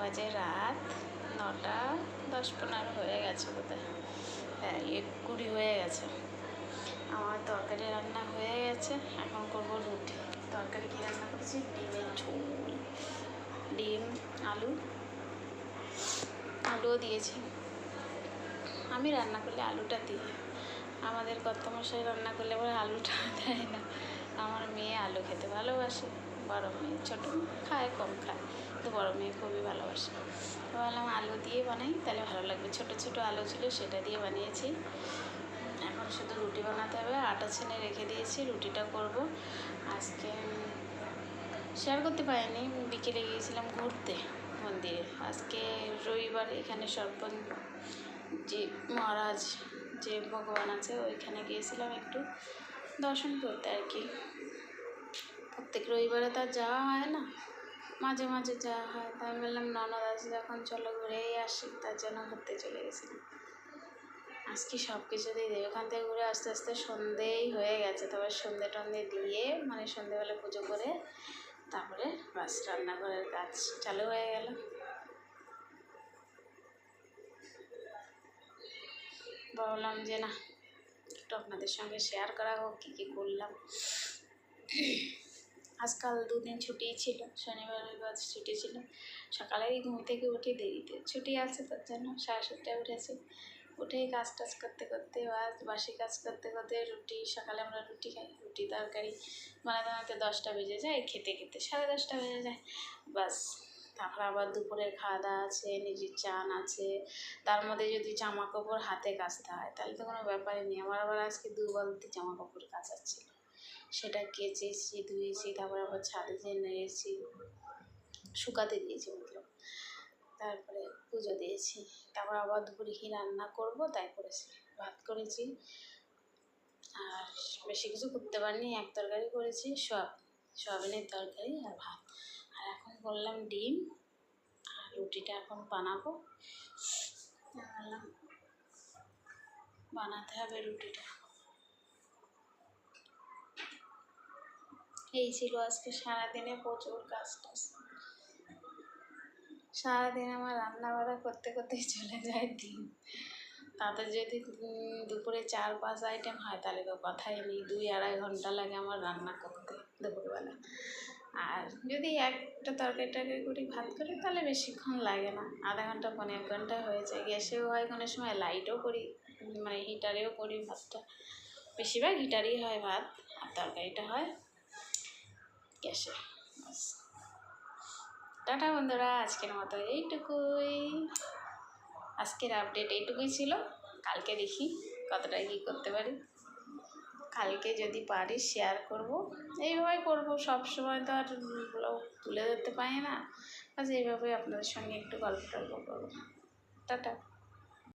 বাজে রাত 9:10-15 হয়ে গেছে বোধহয়। হ্যাঁ 1:20 হয়ে গেছে। আমার তরকারি রান্না হয়ে গেছে, এখন করবো রুটি। তরকারি কী রান্না করেছি? ডিমের ঝোল, ডিম আলুও দিয়েছি। আমি রান্না করলে আলুটা দিই, আমাদের কর্তামশাই রান্না করলে আবার আলুটা দেয় না। আমার মেয়ে আলু খেতে ভালোবাসে, বড় মেয়ে, ছোটো খায় কম খায়, তো বড় মেয়ে খুবই ভালোবাসে। তো বললাম আলু দিয়ে বানাই তাহলে ভালো লাগবে। ছোটো ছোটো আলু ছিল, সেটা দিয়ে বানিয়েছি। এখন শুধু রুটি বানাতে হবে, আটা ছেনে রেখে দিয়েছি, রুটিটা করব। আজকে শেয়ার করতে পারিনি, বিকেলে গিয়েছিলাম ঘুরতে মন্দিরে। আজকে রবিবার, এখানে যে মহারাজ যে ভগবান আছে ওইখানে গিয়েছিলাম একটু দর্শন করতে আর কি। প্রত্যেক রবিবারে তো আর যাওয়া হয় না, মাঝে মাঝে যাওয়া হয়। তাই আমি বললাম ননদ আছে যখন চলো ঘুরেই আসি, তার জন্য ঘুরতে চলে গেছিলাম। আজকে সব কিছু দিয়ে দেবে, ওখান থেকে ঘুরে আস্তে আস্তে সন্ধেই হয়ে গেছে। তবে সন্ধে টন্ধে দিয়ে মানে সন্ধেবেলা পুজো করে তারপরে বাস রান্নাঘরের কাজ চালু হয়ে গেল। ভাবলাম যে না একটু আপনাদের সঙ্গে শেয়ার করা হোক কী কী করলাম। আজকাল 2 দিন ছুটিই ছিল, শনিবার রবিবার ছুটি ছিল। সকালেই ঘুম থেকে উঠে দেরিতে, ছুটি আছে তার জন্য 7:30টায় উঠেছি। উঠেই কাজ টাজ করতে করতে বাসি কাজ করতে করতে সকালে আমরা রুটি খাই, রুটি তরকারি বানাতে 10টা বেজে যায়, খেতে 10:30 বেজে যায়। বাস তারপর আবার দুপুরের খাওয়া দাওয়া আছে, নিজের চান আছে, তার মধ্যে যদি জামা কাপড় হাতে কাচতে হয় তাহলে তো কোনো ব্যাপারই নেই। আমার আবার আজকে 2 বালতি জামা কাপড় কাচার ছিল, সেটা কেচেছি, ধুয়েছি, তারপর আবার ছাদে যেয়ে নেড়েছি, শুকাতে দিয়েছি মতলব। তারপরে পুজো দিয়েছি, তারপর আবার দুপুরে কী রান্না করবো তাই করেছি। ভাত করেছি, আর বেশি কিছু করতে পারিনি, এক তরকারি করেছি, সয়াবিনের তরকারি আর ভাত। আর এখন করলাম ডিম, আর রুটিটা এখন বানাবো। বানাতে হবে রুটিটা। এই ছিল আজকে সারাদিনে প্রচুর কাজ টাজ। সারাদিন আমার রান্না বাড়া করতে করতেই চলে যায় দিন। তাতে যদি দুপুরে 4-5 আইটেম হয় তাহলে তো কথাই নেই, 2-2.5 ঘন্টা লাগে আমার রান্না করতে দুপুরবেলা। আর যদি একটা তরকারি করি, ভাত করি, তাহলে বেশিক্ষণ লাগে না, আধা ঘন্টা 1 ঘন্টা হয়ে যায়। গ্যাসেও হয় কোনো সময়, লাইটও করি, মানে হিটারেও করি ভাতটা। বেশিরভাগ হিটারই হয় ভাত, আর তরকারিটা হয় গ্যাসে। বাস টাটা বন্ধুরা, আজকের মতো এইটুকুই। আজকের আপডেট এইটুকুই ছিল। কালকে দেখি কতটা কী করতে পারি, কালকে যদি পারি শেয়ার করব। এইভাবেই করবো, সব সময় তো আর তুলে ধরতে পারি না, বাস এইভাবেই আপনাদের সঙ্গে একটু গল্প টল্প করবো। টাটা।